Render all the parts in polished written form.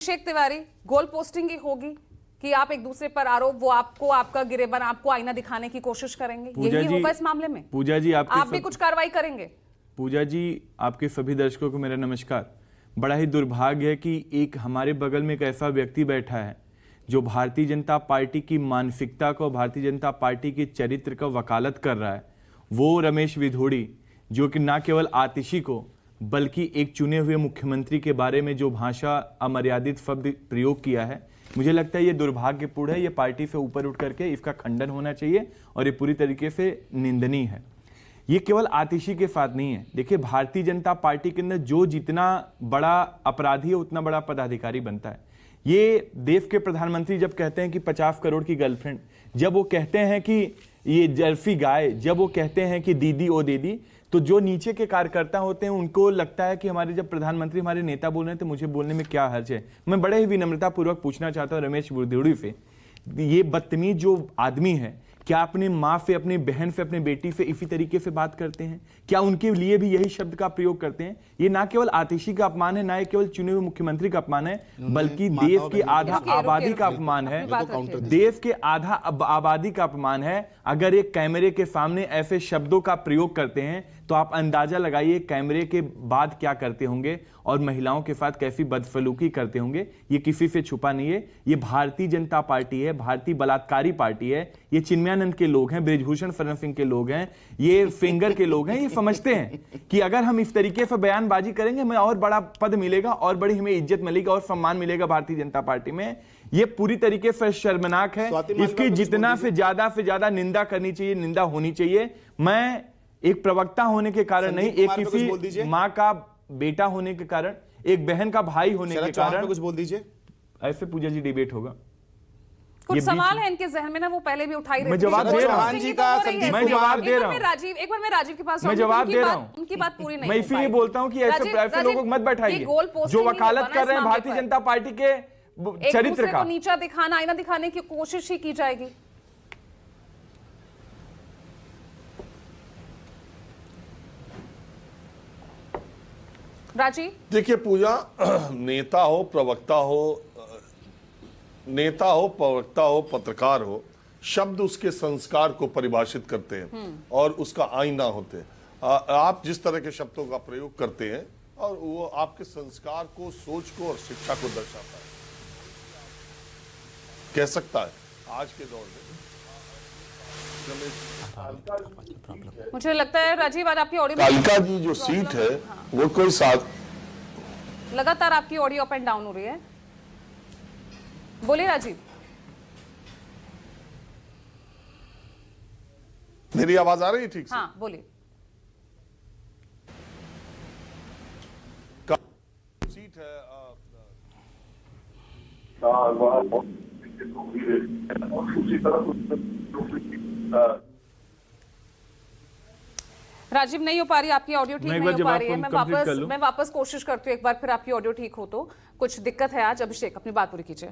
अभिषेक तिवारी, गोल posting ही होगी कि आप एक दूसरे पर आरोप, वो आपको आपका गिरेबान, आपको आईना दिखाने की कोशिश करेंगे, यही होगा इस मामले में? पूजा जी आप भी कुछ कार्रवाई करेंगे? पूजा जी, आपके सभी दर्शकों को मेरा नमस्कार। बड़ा ही दुर्भाग्य है कि एक हमारे बगल में एक ऐसा व्यक्ति बैठा है जो भारतीय जनता पार्टी की मानसिकता को, भारतीय जनता पार्टी के चरित्र का वकालत कर रहा है। वो रमेश विधोड़ी, जो कि न केवल आतिशी को बल्कि एक चुने हुए मुख्यमंत्री के बारे में जो भाषा अमर्यादित शब्द प्रयोग किया है, मुझे लगता है ये दुर्भाग्यपूर्ण है। ये पार्टी से ऊपर उठ करके इसका खंडन होना चाहिए और ये पूरी तरीके से निंदनीय है। ये केवल आतिशी के साथ नहीं है। देखिए, भारतीय जनता पार्टी के अंदर जो जितना बड़ा अपराधी है उतना बड़ा पदाधिकारी बनता है। ये देश के प्रधानमंत्री जब कहते हैं कि 50 करोड़ की गर्लफ्रेंड, जब वो कहते हैं कि ये जर्सी गाय, जब वो कहते हैं कि दीदी ओ दीदी, तो जो नीचे के कार्यकर्ता होते हैं उनको लगता है कि हमारे जब प्रधानमंत्री, हमारे नेता बोल रहे हैं तो मुझे बोलने में क्या हर्ज है। मैं बड़े ही विनम्रतापूर्वक पूछना चाहता हूं रमेश विधोड़ी से, ये बदतमीज जो आदमी है, क्या अपने माँ से, अपनी बहन से, अपनी बेटी से इसी तरीके से बात करते हैं? क्या उनके लिए भी यही शब्द का प्रयोग करते हैं? ये ना केवल आतिशी का अपमान है, ना ये केवल चुने हुए मुख्यमंत्री का अपमान है, बल्कि देश की आधा आबादी का अपमान है। देश के आधा आबादी का अपमान है। अगर एक कैमरे के सामने ऐसे शब्दों का प्रयोग करते हैं तो आप अंदाजा लगाइए कैमरे के बाद क्या करते होंगे और महिलाओं के साथ कैसी बदसलूकी करते होंगे। ये किसी से छुपा नहीं है। ये भारतीय जनता पार्टी है, भारतीय बलात्कारी पार्टी है। ये चिन्मयानंद के लोग हैं, बृजभूषण शरण सिंह के लोग हैं, ये फिंगर के लोग हैं। ये समझते हैं कि अगर हम इस तरीके से बयानबाजी करेंगे हमें और बड़ा पद मिलेगा और बड़ी हमें इज्जत मिलेगी और सम्मान मिलेगा भारतीय जनता पार्टी में। ये पूरी तरीके से शर्मनाक है। इसकी जितना से ज्यादा निंदा करनी चाहिए, निंदा होनी चाहिए। मैं एक प्रवक्ता होने के कारण नहीं, एक किसी माँ का बेटा होने के कारण, एक बहन का भाई होने के कारण कुछ बोल दीजिए। ऐसे पूजा जी डिबेट होगा। कुछ सवाल है इनके जहन में ना, वो पहले भी उठाई रहे थे। मैं जवाब दे रहा हूं। मैं जवाब दे रहा हूं। एक बार मैं राजीव के पास, मैं जवाब दे रहा हूं। उनकी बात पूरी नहीं। मैं इसीलिए बोलता हूं कि ऐसे लोगों को मत बैठाइए जो वकालत कर रहे हैं भारतीय जनता पार्टी के चरित्र का। नीचा दिखाना, आईना दिखाने की कोशिश ही की जाएगी। राजीव देखिए पूजा, नेता हो, प्रवक्ता हो, पत्रकार हो, शब्द उसके संस्कार को परिभाषित करते हैं और उसका आईना होते हैं। आप जिस तरह के शब्दों का प्रयोग करते हैं और वो आपके संस्कार को, सोच को और शिक्षा को दर्शाता है। कह सकता है आज के दौर में मुझे लगता है राजीव, आज आपकी ऑडियो, कालिका जी जो सीट है वो कोई साथ लगातार आपकी ऑडियो अप एंड डाउन हो रही है। बोलिए राजीव। मेरी आवाज आ रही है ठीक से? हाँ बोलिए। सीट है राजीव, नहीं हो पा रही आपकी ऑडियो, ठीक नहीं हो पा रही है। मैं वापस कोशिश करती हूँ एक बार, फिर आपकी ऑडियो ठीक हो तो। कुछ दिक्कत है आज। अभिषेक, अपनी बात पूरी कीजिए।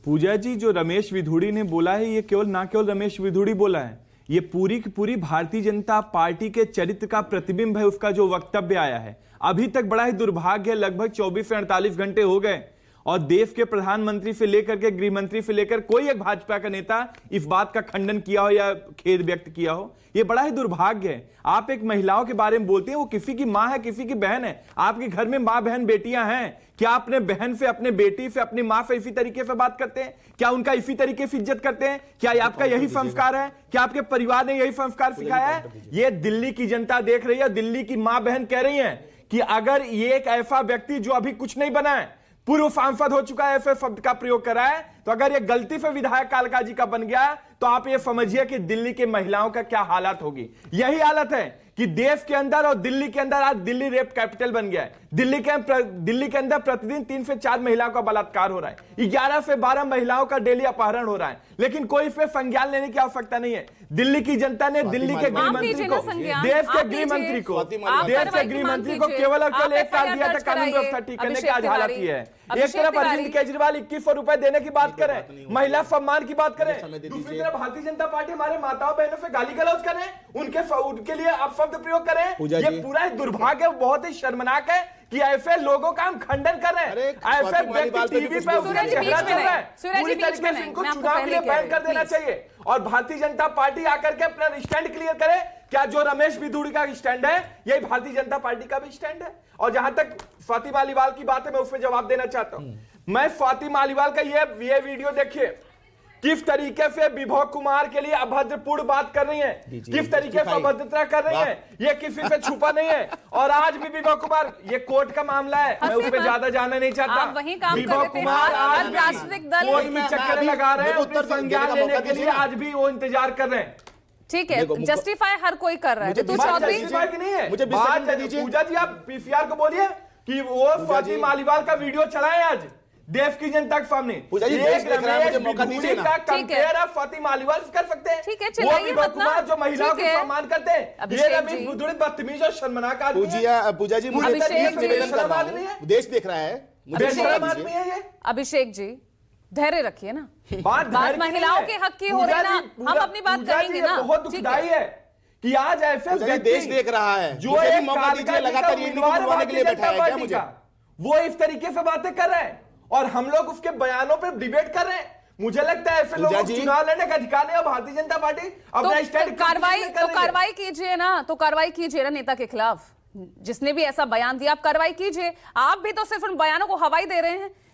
पूजा जी, जो रमेश विधोड़ी ने बोला है, ये केवल ना केवल रमेश विधोड़ी बोला है, ये पूरी की पूरी भारतीय जनता पार्टी के चरित्र का प्रतिबिंब है। उसका जो वक्तव्य आया है, अभी तक बड़ा ही दुर्भाग्य है, लगभग 24 से 48 घंटे हो गए और देश के प्रधानमंत्री से लेकर के गृह मंत्री से लेकर कोई एक भाजपा का नेता इस बात का खंडन किया हो या खेद व्यक्त किया हो। यह बड़ा ही दुर्भाग्य है। आप एक महिलाओं के बारे में बोलते हैं, वो किसी की मां है, किसी की बहन है। आपके घर में मां बहन बेटियां हैं, क्या अपने बहन से, अपने बेटी से, अपनी मां से इसी तरीके से बात करते हैं? क्या उनका इसी तरीके से इज्जत करते हैं? क्या आपका यही संस्कार है? क्या आपके परिवार ने यही संस्कार सिखाया है? ये दिल्ली की जनता देख रही है, दिल्ली की मां बहन कह रही है कि अगर ये एक ऐसा व्यक्ति जो अभी कुछ नहीं बना है, पूर्व सांसद हो चुका है, ऐसे शब्द का प्रयोग करा है, तो अगर ये गलती से विधायक कालका जी का बन गया तो आप ये समझिए कि दिल्ली के महिलाओं का क्या हालत होगी। यही हालत है कि देश के अंदर और दिल्ली के अंदर आज दिल्ली रेप कैपिटल बन गया है। दिल्ली के अंदर प्रतिदिन 3 से 4 महिलाओं का बलात्कार हो रहा है, 11 से 12 महिलाओं का डेली अपहरण हो रहा है, लेकिन कोई इस पे संज्ञान लेने की आवश्यकता नहीं है। दिल्ली की जनता ने दिल्ली के गृह मंत्री को, देश के गृह मंत्री को केवल और केवल 1 साल दिया था कानून व्यवस्था ठीक करने की। आज हालत ये है। एक तरफ अरविंद केजरीवाल 2100 रुपए देने की बात करें, महिला सम्मान की बात करें, दूसरी तरफ भारतीय जनता पार्टी हमारे माताओं बहनों से गाली गलौज करें, उनके लिए आप शब्द प्रयोग करें। ये पूरा दुर्भाग्य, बहुत ही शर्मनाक है कि ऐसे लोगों का हम खंडन कर रहे अरे, हैं, ऐसे स्वाति मालीवाल व्यक्ति पे भी टीवी कुछ पे बोल उसका रहे हैं। झगड़ा चल रहा है, सूरज जी पूरी बीच तरीके में से नहीं, इनको मैं आपको चुनाव के पहले लिए कह बैन रही कर हूं, देना please। चाहिए और भारतीय जनता पार्टी आकर के अपना स्टैंड क्लियर करे। क्या जो रमेश बिधूड़ी का स्टैंड है यही भारतीय जनता पार्टी का भी स्टैंड है? और जहां तक स्वाति मालीवाल की बात है मैं उसमें जवाब देना चाहता हूं। मैं स्वाति मालीवाल का ये वीडियो देखिए, किस तरीके से विभव कुमार के लिए अभद्रपूर्ण बात कर रही है, किस तरीके से अभद्रता कर रही है, ये किसी से छुपा नहीं है। और आज भी विभव कुमार, ये कोर्ट का मामला है, मैं उस पर ज्यादा जाना नहीं चाहता। आप वहीं काम कर विभव रहे थे, कुमार हर आज भी राजनीतिक दल कोर्ट की चक्कर लगा रहे हैं, मेरे को उत्तर अपनी संज्ञान देने का लेने मौका के लिए दीजिए। आज भी वो इंतजार कर रहे हैं। ठीक है, जस्टिफाई हर कोई कर रहा है। मुझे ऋतु बात चौधरी justify की नहीं है, मुझे बीस बात सेकंड दीजिए। पूजा जी आप पीसीआर को बोलिए कि वो स्वाति मालीवाल का वीडियो चलाएं आज देश की जनता के सामने। पूजा जी, देश देख रहा है, मुझे मौका दीजिए ना। का कंपेयर आप स्वाति मालीवाल से कर सकते हैं। ठीक है, वो चलाइए विभव मत ना। कुमार जो महिलाओं ठीक को है। सम्मान करते हैं, ये अभिषेक रमेश जी। बिधूड़ी बदतमीज और शर्मनाक आदमी है। पूजा जी मुझे अभिषेक प्लीज जी। निवेदन कर रहा आदमी है। हूं, देश देख रहा है, मुझे अभिषेक मौका बेशरम दीजिए। आदमी है ये। अभिषेक जी धैर्य रखिए ना। बात बात महिलाओं के हक की हो रही ना, हम अपनी बात कहेंगे ना। बहुत ठीक है। दुखदाई है कि आज ऐसे पूजा जी, व्यक्ति देश देख रहा है, जो मुझे भी एक मौका दीजिए, कार्यकर्ता लगातार ये इनको उम्मीदवार बुलवाने के लिए भारतीय बैठा है जनता क्या पार्टी मुझे? का, वो इस तरीके से बातें कर रहे हैं और हम लोग उसके बयानों पे डिबेट कर रहे हैं। मुझे लगता है ऐसे पूजा लोगों को जी। चुनाव लड़ने का अधिकार नहीं है। भारतीय जनता पार्टी अपना स्टैंड कार्रवाई कीजिए ना, तो कार्रवाई कीजिए ना नेता के खिलाफ, जिसने भी ऐसा बयान दिया आप कार्रवाई कीजिए। आप भी तो सिर्फ उन बयानों को हवाई दे रहे हैं।